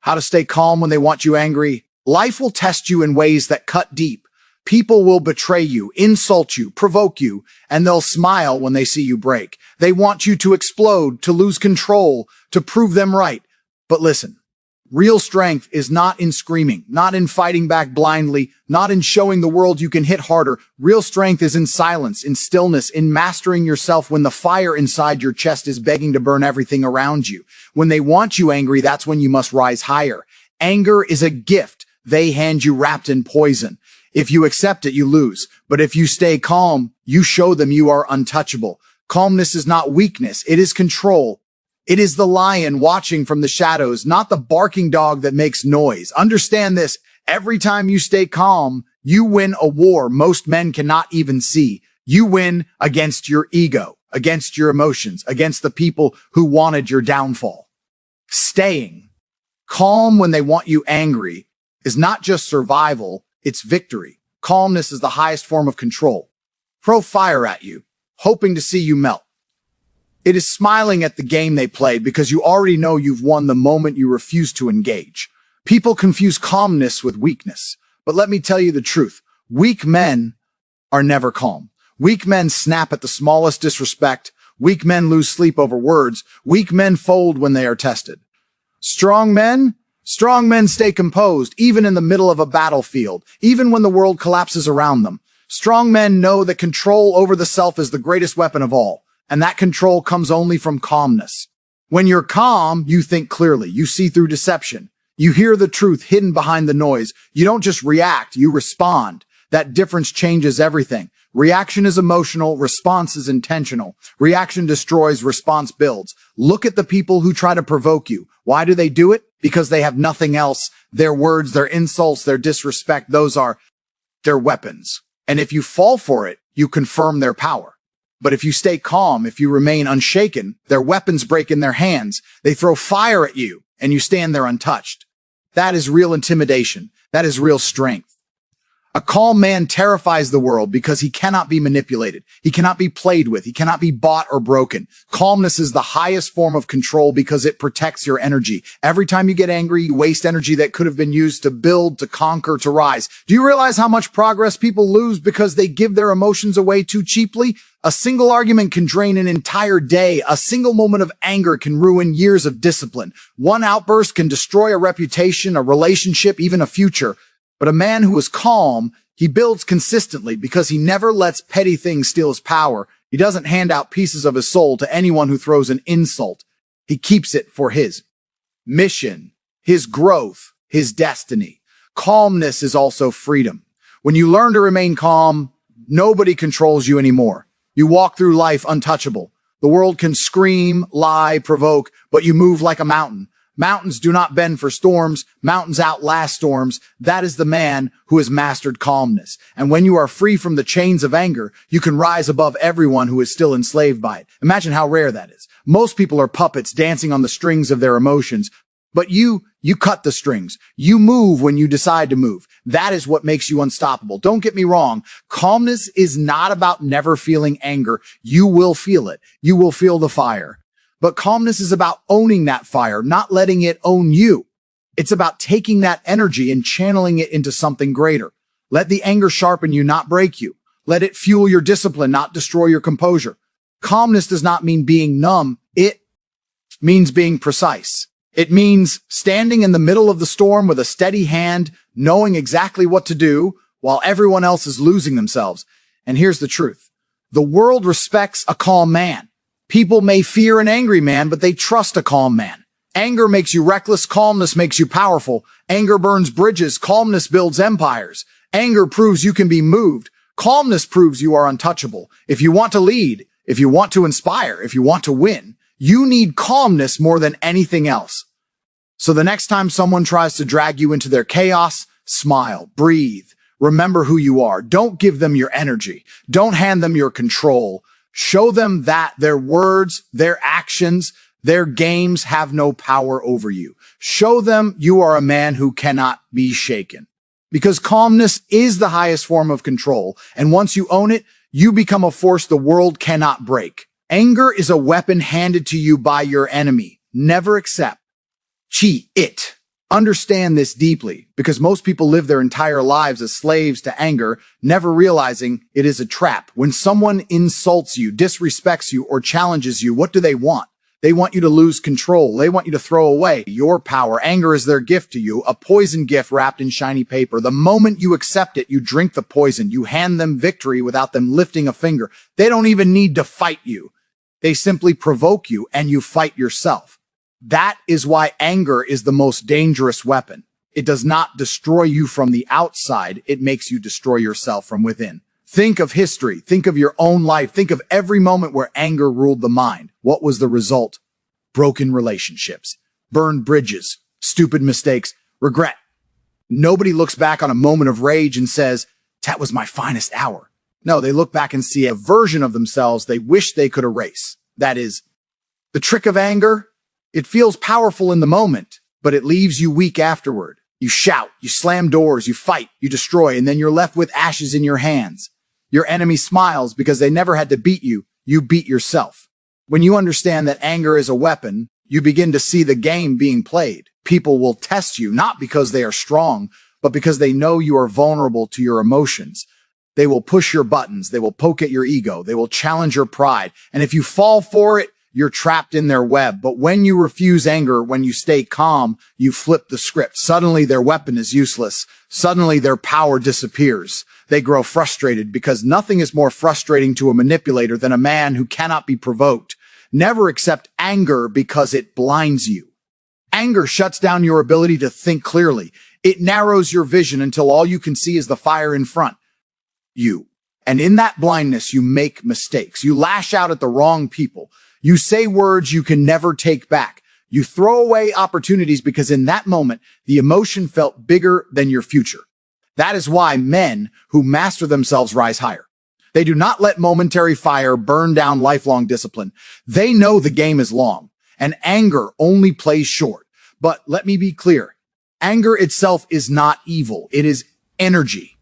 How to stay calm when they want you angry. Life will test you in ways that cut deep. People will betray you, insult you, provoke you, and they'll smile when they see you break. They want you to explode, to lose control, to prove them right. But listen, real strength is not in screaming, not in fighting back blindly, not in showing the world you can hit harder. Real strength is in silence, in stillness, in mastering yourself when the fire inside your chest is begging to burn everything around you. When they want you angry, that's when you must rise higher. Anger is a gift they hand you wrapped in poison. If you accept it, you lose. But if you stay calm, you show them you are untouchable. Calmness is not weakness. It is control. It is the lion watching from the shadows, not the barking dog that makes noise. Understand this. Every time you stay calm, you win a war most men cannot even see. You win against your ego, against your emotions, against the people who wanted your downfall. Staying calm when they want you angry is not just survival, it's victory. Calmness is the highest form of control. Throw fire at you, hoping to see you melt. It is smiling at the game they played because you already know you've won the moment you refuse to engage. People confuse calmness with weakness. But let me tell you the truth. Weak men are never calm. Weak men snap at the smallest disrespect. Weak men lose sleep over words. Weak men fold when they are tested. Strong men stay composed, even in the middle of a battlefield, even when the world collapses around them. Strong men know that control over the self is the greatest weapon of all, and that control comes only from calmness. When you're calm, you think clearly. You see through deception. You hear the truth hidden behind the noise. You don't just react, you respond. That difference changes everything. Reaction is emotional, response is intentional. Reaction destroys, response builds. Look at the people who try to provoke you. Why do they do it? Because they have nothing else. Their words, their insults, their disrespect, those are their weapons. And if you fall for it, you confirm their power. But if you stay calm, if you remain unshaken, their weapons break in their hands. They throw fire at you, and you stand there untouched. That is real intimidation. That is real strength. A calm man terrifies the world because he cannot be manipulated. He cannot be played with. He cannot be bought or broken. Calmness is the highest form of control because it protects your energy. Every time you get angry, you waste energy that could have been used to build, to conquer, to rise. Do you realize how much progress people lose because they give their emotions away too cheaply? A single argument can drain an entire day. A single moment of anger can ruin years of discipline. One outburst can destroy a reputation, a relationship, even a future. But a man who is calm, he builds consistently because he never lets petty things steal his power. He doesn't hand out pieces of his soul to anyone who throws an insult. He keeps it for his mission, his growth, his destiny. Calmness is also freedom. When you learn to remain calm, nobody controls you anymore. You walk through life untouchable. The world can scream, lie, provoke, but you move like a mountain. Mountains do not bend for storms. Mountains outlast storms. That is the man who has mastered calmness. And when you are free from the chains of anger, you can rise above everyone who is still enslaved by it. Imagine how rare that is. Most people are puppets dancing on the strings of their emotions. But you cut the strings. You move when you decide to move. That is what makes you unstoppable. Don't get me wrong. Calmness is not about never feeling anger. You will feel it. You will feel the fire. But calmness is about owning that fire, not letting it own you. It's about taking that energy and channeling it into something greater. Let the anger sharpen you, not break you. Let it fuel your discipline, not destroy your composure. Calmness does not mean being numb. It means being precise. It means standing in the middle of the storm with a steady hand, knowing exactly what to do while everyone else is losing themselves. And here's the truth. The world respects a calm man. People may fear an angry man, but they trust a calm man. Anger makes you reckless. Calmness makes you powerful. Anger burns bridges. Calmness builds empires. Anger proves you can be moved. Calmness proves you are untouchable. If you want to lead, if you want to inspire, if you want to win, you need calmness more than anything else. So the next time someone tries to drag you into their chaos, smile, breathe. Remember who you are. Don't give them your energy. Don't hand them your control. Show them that their words, their actions, their games have no power over you. Show them you are a man who cannot be shaken. Because calmness is the highest form of control, and once you own it, you become a force the world cannot break. Anger is a weapon handed to you by your enemy. Never accept it. Understand this deeply, because most people live their entire lives as slaves to anger, never realizing it is a trap. When someone insults you, disrespects you, or challenges you, what do they want? They want you to lose control. They want you to throw away your power. Anger is their gift to you, a poison gift wrapped in shiny paper. The moment you accept it, you drink the poison. You hand them victory without them lifting a finger. They don't even need to fight you. They simply provoke you, and you fight yourself. That is why anger is the most dangerous weapon. It does not destroy you from the outside. It makes you destroy yourself from within. Think of history. Think of your own life. Think of every moment where anger ruled the mind. What was the result? Broken relationships, burned bridges, stupid mistakes, regret. Nobody looks back on a moment of rage and says, "That was my finest hour." No, they look back and see a version of themselves they wish they could erase. That is the trick of anger. It feels powerful in the moment, but it leaves you weak afterward. You shout, you slam doors, you fight, you destroy, and then you're left with ashes in your hands. Your enemy smiles because they never had to beat you. You beat yourself. When you understand that anger is a weapon, you begin to see the game being played. People will test you, not because they are strong, but because they know you are vulnerable to your emotions. They will push your buttons. They will poke at your ego. They will challenge your pride. And if you fall for it, you're trapped in their web. But when you refuse anger, when you stay calm, you flip the script. Suddenly their weapon is useless. Suddenly their power disappears. They grow frustrated because nothing is more frustrating to a manipulator than a man who cannot be provoked. Never accept anger because it blinds you. Anger shuts down your ability to think clearly. It narrows your vision until all you can see is the fire in front. You. And in that blindness, you make mistakes. You lash out at the wrong people. You say words you can never take back. You throw away opportunities because in that moment, the emotion felt bigger than your future. That is why men who master themselves rise higher. They do not let momentary fire burn down lifelong discipline. They know the game is long, and anger only plays short. But let me be clear. Anger itself is not evil. It is energy.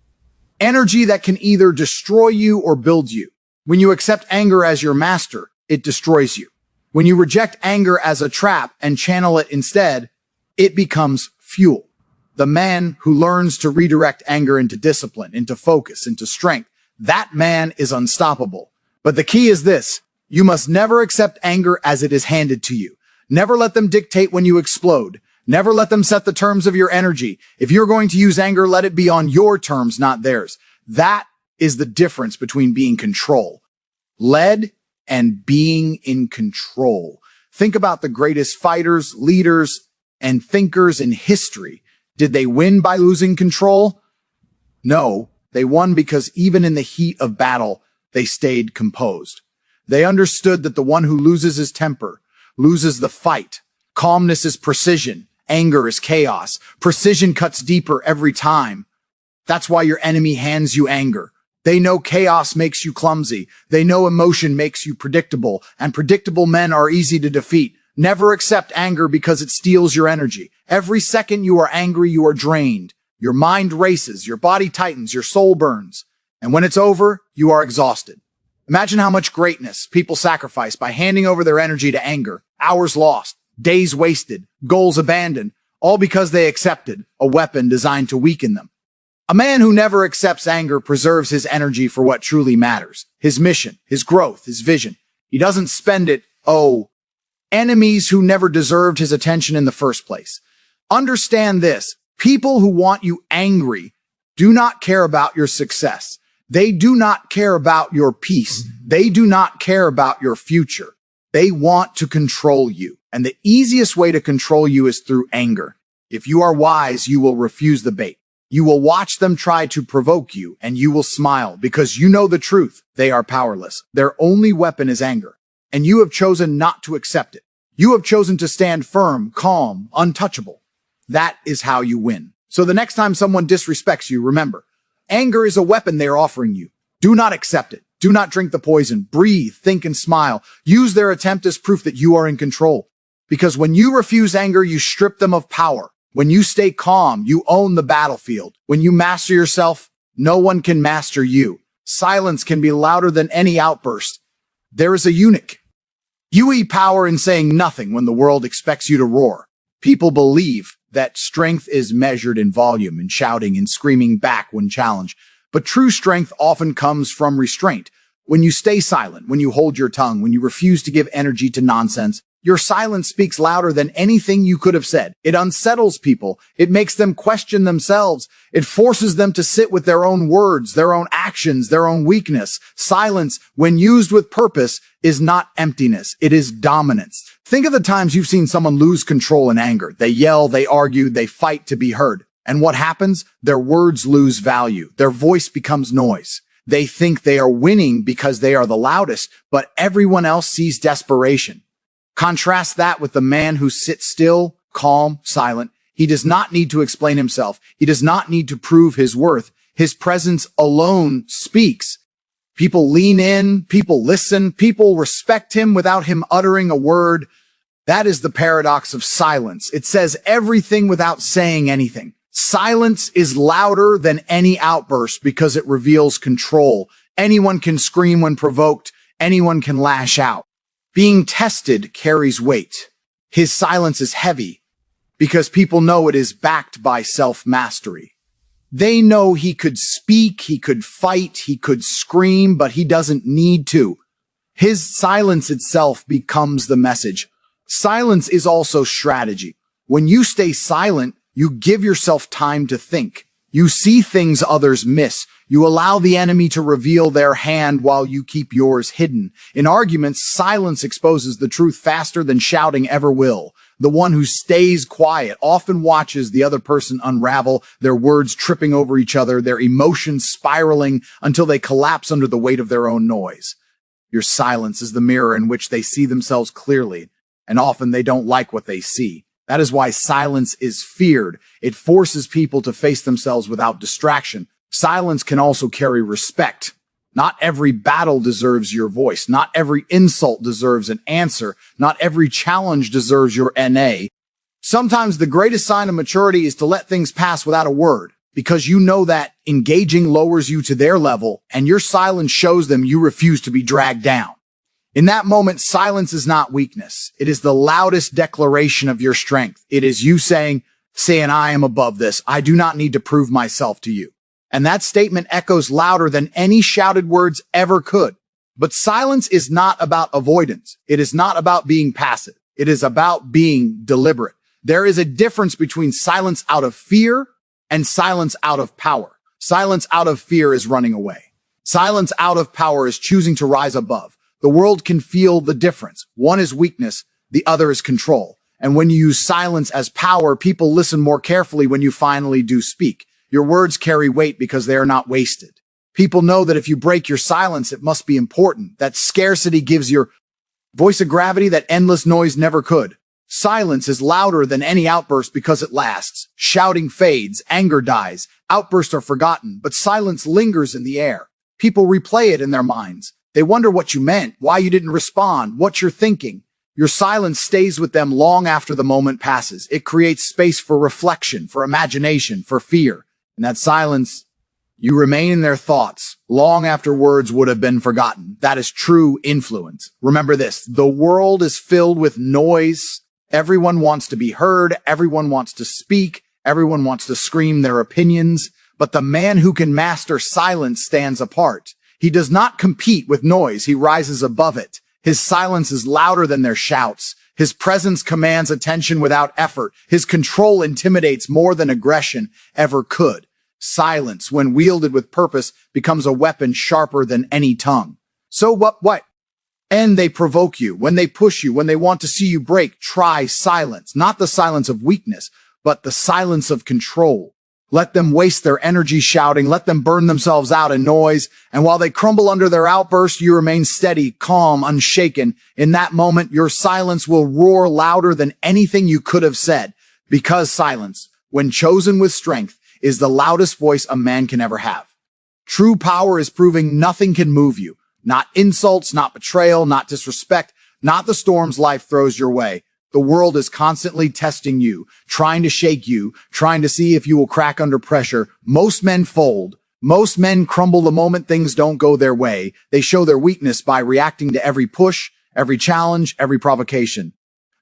Energy that can either destroy you or build you. When you accept anger as your master, it destroys you. When you reject anger as a trap and channel it instead, it becomes fuel. The man who learns to redirect anger into discipline, into focus, into strength, that man is unstoppable. But the key is this: you must never accept anger as it is handed to you. Never let them dictate when you explode. Never let them set the terms of your energy. If you're going to use anger, let it be on your terms, not theirs. That is the difference between being led and being in control. Think about the greatest fighters, leaders, and thinkers in history. Did they win by losing control? No, they won because even in the heat of battle, they stayed composed. They understood that the one who loses his temper loses the fight. Calmness is precision. Anger is chaos. Precision cuts deeper every time. That's why your enemy hands you anger. They know chaos makes you clumsy. They know emotion makes you predictable, and predictable men are easy to defeat. Never accept anger because it steals your energy. Every second you are angry, you are drained. Your mind races, your body tightens, your soul burns. And when it's over, you are exhausted. Imagine how much greatness people sacrifice by handing over their energy to anger. Hours lost, days wasted, goals abandoned, all because they accepted a weapon designed to weaken them. A man who never accepts anger preserves his energy for what truly matters. His mission, his growth, his vision. He doesn't spend it, enemies who never deserved his attention in the first place. Understand this. People who want you angry do not care about your success. They do not care about your peace. They do not care about your future. They want to control you. And the easiest way to control you is through anger. If you are wise, you will refuse the bait. You will watch them try to provoke you, and you will smile because you know the truth. They are powerless. Their only weapon is anger, and you have chosen not to accept it. You have chosen to stand firm, calm, untouchable. That is how you win. So the next time someone disrespects you, remember, anger is a weapon they are offering you. Do not accept it. Do not drink the poison. Breathe, think, and smile. Use their attempt as proof that you are in control. Because when you refuse anger, you strip them of power. When you stay calm, you own the battlefield. When you master yourself, no one can master you. Silence can be louder than any outburst. There is a eunuch. You eat power in saying nothing when the world expects you to roar. People believe that strength is measured in volume, in shouting and screaming back when challenged. But true strength often comes from restraint. When you stay silent, when you hold your tongue, when you refuse to give energy to nonsense, your silence speaks louder than anything you could have said. It unsettles people. It makes them question themselves. It forces them to sit with their own words, their own actions, their own weakness. Silence, when used with purpose, is not emptiness. It is dominance. Think of the times you've seen someone lose control in anger. They yell, they argue, they fight to be heard. And what happens? Their words lose value. Their voice becomes noise. They think they are winning because they are the loudest, but everyone else sees desperation. Contrast that with the man who sits still, calm, silent. He does not need to explain himself. He does not need to prove his worth. His presence alone speaks. People lean in, people listen, people respect him without him uttering a word. That is the paradox of silence. It says everything without saying anything. Silence is louder than any outburst because it reveals control. Anyone can scream when provoked. Anyone can lash out. Being tested carries weight. His silence is heavy because people know it is backed by self-mastery. They know he could speak, he could fight, he could scream, but he doesn't need to. His silence itself becomes the message. Silence is also strategy. When you stay silent, you give yourself time to think. You see things others miss. You allow the enemy to reveal their hand while you keep yours hidden. In arguments, silence exposes the truth faster than shouting ever will. The one who stays quiet often watches the other person unravel, their words tripping over each other, their emotions spiraling until they collapse under the weight of their own noise. Your silence is the mirror in which they see themselves clearly, and often they don't like what they see. That is why silence is feared. It forces people to face themselves without distraction. Silence can also carry respect. Not every battle deserves your voice. Not every insult deserves an answer. Not every challenge deserves your NA. Sometimes the greatest sign of maturity is to let things pass without a word, because you know that engaging lowers you to their level, and your silence shows them you refuse to be dragged down. In that moment, silence is not weakness. It is the loudest declaration of your strength. It is you saying, I am above this. I do not need to prove myself to you. And that statement echoes louder than any shouted words ever could. But silence is not about avoidance. It is not about being passive. It is about being deliberate. There is a difference between silence out of fear and silence out of power. Silence out of fear is running away. Silence out of power is choosing to rise above. The world can feel the difference. One is weakness, the other is control. And when you use silence as power, people listen more carefully when you finally do speak. Your words carry weight because they are not wasted. People know that if you break your silence, it must be important. That scarcity gives your voice a gravity that endless noise never could. Silence is louder than any outburst because it lasts. Shouting fades, anger dies, outbursts are forgotten, but silence lingers in the air. People replay it in their minds. They wonder what you meant, why you didn't respond, what you're thinking. Your silence stays with them long after the moment passes. It creates space for reflection, for imagination, for fear. In that silence, you remain in their thoughts long after words would have been forgotten. That is true influence. Remember this, the world is filled with noise. Everyone wants to be heard. Everyone wants to speak. Everyone wants to scream their opinions. But the man who can master silence stands apart. He does not compete with noise. He rises above it. His silence is louder than their shouts. His presence commands attention without effort. His control intimidates more than aggression ever could. Silence, when wielded with purpose, becomes a weapon sharper than any tongue. So what? And they provoke you. When they push you, when they want to see you break, try silence. Not the silence of weakness, but the silence of control. Let them waste their energy shouting. Let them burn themselves out in noise. And while they crumble under their outburst, you remain steady, calm, unshaken. In that moment, your silence will roar louder than anything you could have said. Because silence, when chosen with strength, is the loudest voice a man can ever have. True power is proving nothing can move you. Not insults, not betrayal, not disrespect, not the storms life throws your way. The world is constantly testing you, trying to shake you, trying to see if you will crack under pressure. Most men fold. Most men crumble the moment things don't go their way. They show their weakness by reacting to every push, every challenge, every provocation.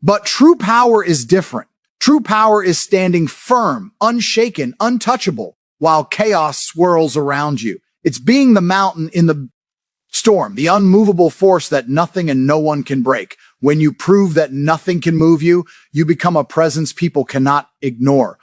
But true power is different. True power is standing firm, unshaken, untouchable, while chaos swirls around you. It's being the mountain in the storm, the unmovable force that nothing and no one can break. When you prove that nothing can move you, you become a presence people cannot ignore.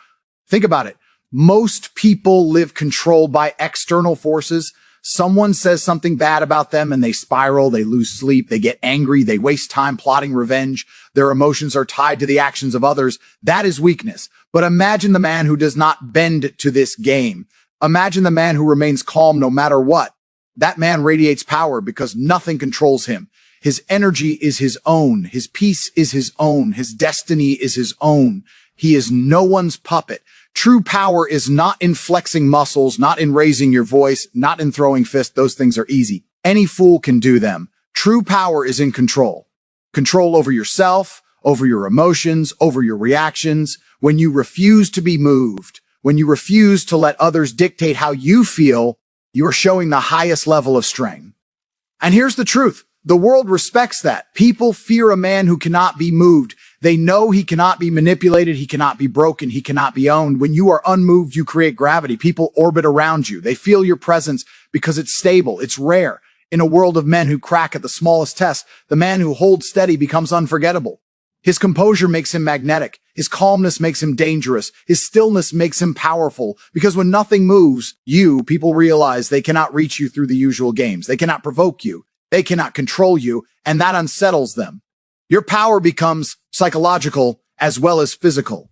Think about it. Most people live controlled by external forces. Someone says something bad about them and they spiral, they lose sleep, they get angry, they waste time plotting revenge. Their emotions are tied to the actions of others. That is weakness. But imagine the man who does not bend to this game. Imagine the man who remains calm no matter what. That man radiates power because nothing controls him. His energy is his own. His peace is his own. His destiny is his own. He is no one's puppet. True power is not in flexing muscles, not in raising your voice, not in throwing fists. Those things are easy. Any fool can do them. True power is in control. Control over yourself, over your emotions, over your reactions. When you refuse to be moved, when you refuse to let others dictate how you feel, you are showing the highest level of strength. And here's the truth. The world respects that. People fear a man who cannot be moved. They know he cannot be manipulated. He cannot be broken. He cannot be owned. When you are unmoved, you create gravity. People orbit around you. They feel your presence because it's stable. It's rare. In a world of men who crack at the smallest test, the man who holds steady becomes unforgettable. His composure makes him magnetic. His calmness makes him dangerous. His stillness makes him powerful. Because when nothing moves people realize they cannot reach you through the usual games. They cannot provoke you. They cannot control you, and that unsettles them. Your power becomes psychological as well as physical.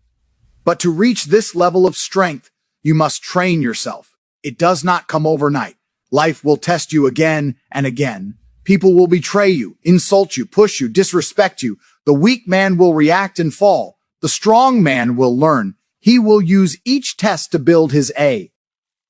But to reach this level of strength, you must train yourself. It does not come overnight. Life will test you again and again. People will betray you, insult you, push you, disrespect you. The weak man will react and fall. The strong man will learn. He will use each test to build his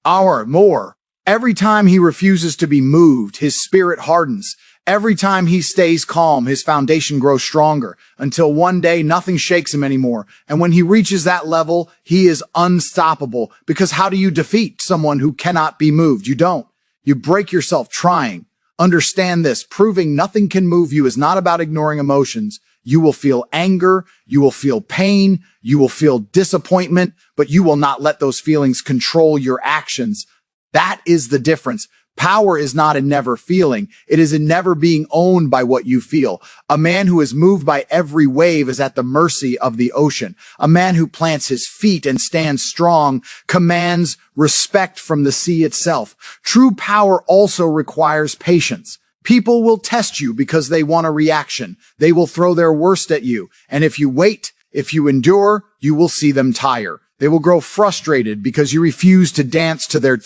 more. Every time he refuses to be moved, his spirit hardens. Every time he stays calm, his foundation grows stronger until one day nothing shakes him anymore. And when he reaches that level, he is unstoppable. Because how do you defeat someone who cannot be moved? You don't. You break yourself trying. Understand this. Proving nothing can move you is not about ignoring emotions. You will feel anger. You will feel pain. You will feel disappointment, but you will not let those feelings control your actions. That is the difference. Power is not in never feeling. It is in never being owned by what you feel. A man who is moved by every wave is at the mercy of the ocean. A man who plants his feet and stands strong commands respect from the sea itself. True power also requires patience. People will test you because they want a reaction. They will throw their worst at you. And if you wait, if you endure, you will see them tire. They will grow frustrated because you refuse to dance to their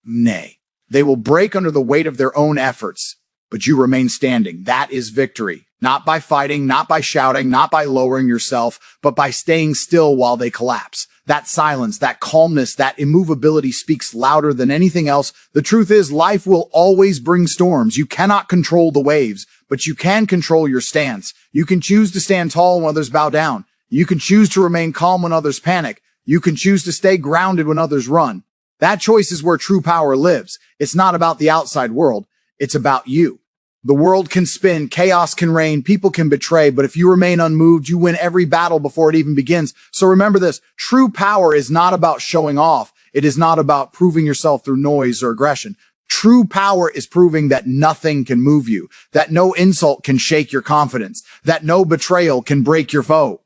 nay. They will break under the weight of their own efforts, but you remain standing. That is victory. Not by fighting, not by shouting, not by lowering yourself, but by staying still while they collapse. That silence, that calmness, that immovability speaks louder than anything else. The truth is, life will always bring storms. You cannot control the waves, but you can control your stance. You can choose to stand tall when others bow down. You can choose to remain calm when others panic. You can choose to stay grounded when others run. That choice is where true power lives. It's not about the outside world. It's about you. The world can spin, chaos can reign, people can betray, but if you remain unmoved, you win every battle before it even begins. So remember this, true power is not about showing off. It is not about proving yourself through noise or aggression. True power is proving that nothing can move you, that no insult can shake your confidence, that no betrayal can break your foe.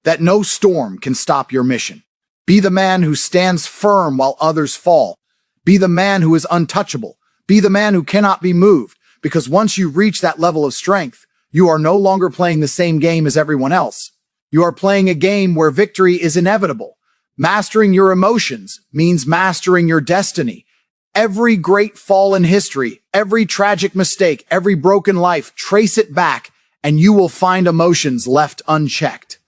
That no storm can stop your mission. Be the man who stands firm while others fall. Be the man who is untouchable. Be the man who cannot be moved. Because once you reach that level of strength, you are no longer playing the same game as everyone else. You are playing a game where victory is inevitable. Mastering your emotions means mastering your destiny. Every great fall in history, every tragic mistake, every broken life, trace it back, and you will find emotions left unchecked.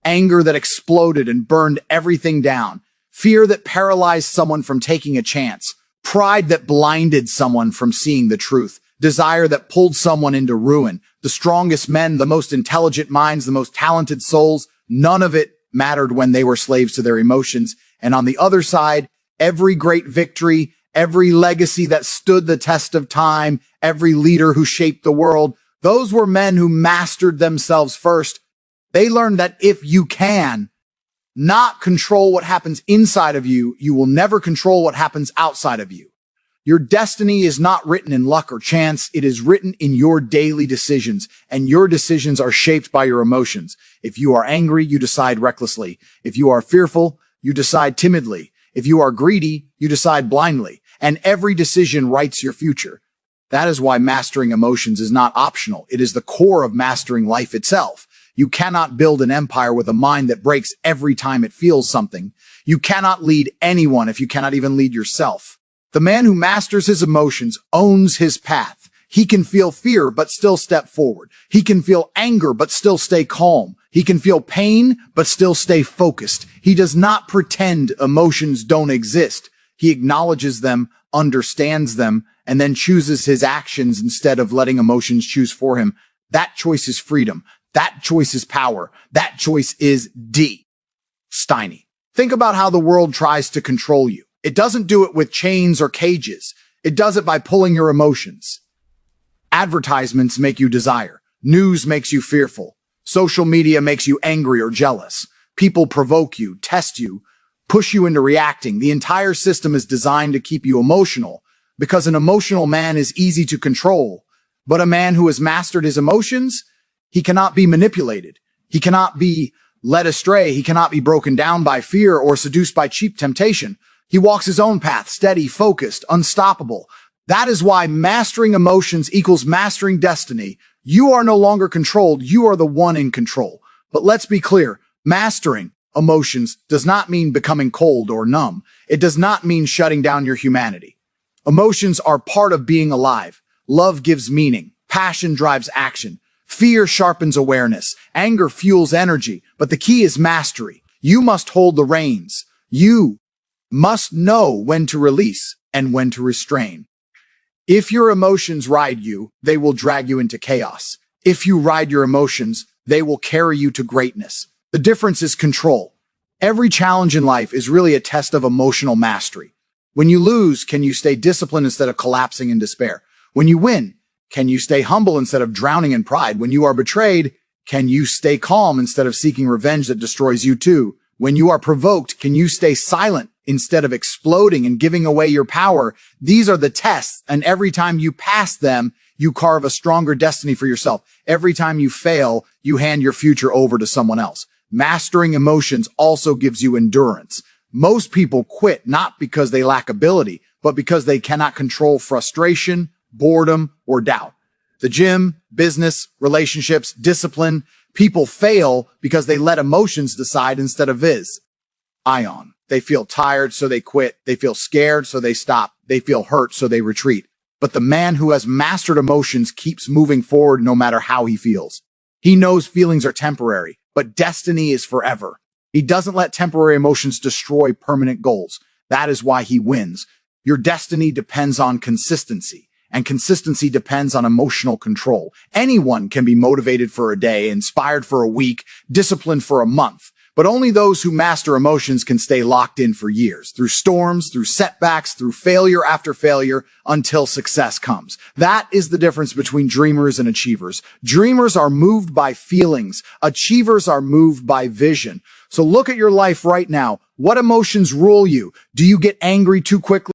Anger that exploded and burned everything down. Fear that paralyzed someone from taking a chance. Pride that blinded someone from seeing the truth. Desire that pulled someone into ruin. The strongest men, the most intelligent minds, the most talented souls, none of it mattered when they were slaves to their emotions. And on the other side, every great victory, every legacy that stood the test of time, every leader who shaped the world, those were men who mastered themselves first. They learn that if you can not control what happens inside of you, you will never control what happens outside of you. Your destiny is not written in luck or chance. It is written in your daily decisions, and your decisions are shaped by your emotions. If you are angry, you decide recklessly. If you are fearful, you decide timidly. If you are greedy, you decide blindly. And every decision writes your future. That is why mastering emotions is not optional. It is the core of mastering life itself. You cannot build an empire with a mind that breaks every time it feels something. You cannot lead anyone if you cannot even lead yourself. The man who masters his emotions owns his path. He can feel fear but still step forward. He can feel anger but still stay calm. He can feel pain but still stay focused. He does not pretend emotions don't exist. He acknowledges them, understands them, and then chooses his actions instead of letting emotions choose for him. That choice is freedom. That choice is power. That choice is D. Steiny. Think about how the world tries to control you. It doesn't do it with chains or cages. It does it by pulling your emotions. Advertisements make you desire. News makes you fearful. Social media makes you angry or jealous. People provoke you, test you, push you into reacting. The entire system is designed to keep you emotional because an emotional man is easy to control. But a man who has mastered his emotions, he cannot be manipulated. He cannot be led astray. He cannot be broken down by fear or seduced by cheap temptation. He walks his own path, steady, focused, unstoppable. That is why mastering emotions equals mastering destiny. You are no longer controlled. You are the one in control. But let's be clear. Mastering emotions does not mean becoming cold or numb. It does not mean shutting down your humanity. Emotions are part of being alive. Love gives meaning. Passion drives action. Fear sharpens awareness. Anger fuels energy. But the key is mastery. You must hold the reins. You must know when to release and when to restrain. If your emotions ride you, they will drag you into chaos. If you ride your emotions, they will carry you to greatness. The difference is control. Every challenge in life is really a test of emotional mastery. When you lose, can you stay disciplined instead of collapsing in despair? When you win, can you stay humble instead of drowning in pride? When you are betrayed, can you stay calm instead of seeking revenge that destroys you too? When you are provoked, can you stay silent instead of exploding and giving away your power? These are the tests, and every time you pass them, you carve a stronger destiny for yourself. Every time you fail, you hand your future over to someone else. Mastering emotions also gives you endurance. Most people quit not because they lack ability, but because they cannot control frustration, boredom, or doubt. The gym, business, relationships, discipline, people fail because they let emotions decide instead of viz. Ion. They feel tired, so they quit. They feel scared, so they stop. They feel hurt, so they retreat. But the man who has mastered emotions keeps moving forward no matter how he feels. He knows feelings are temporary, but destiny is forever. He doesn't let temporary emotions destroy permanent goals. That is why he wins. Your destiny depends on consistency, and consistency depends on emotional control. Anyone can be motivated for a day, inspired for a week, disciplined for a month. But only those who master emotions can stay locked in for years, through storms, through setbacks, through failure after failure, until success comes. That is the difference between dreamers and achievers. Dreamers are moved by feelings. Achievers are moved by vision. So look at your life right now. What emotions rule you? Do you get angry too quickly?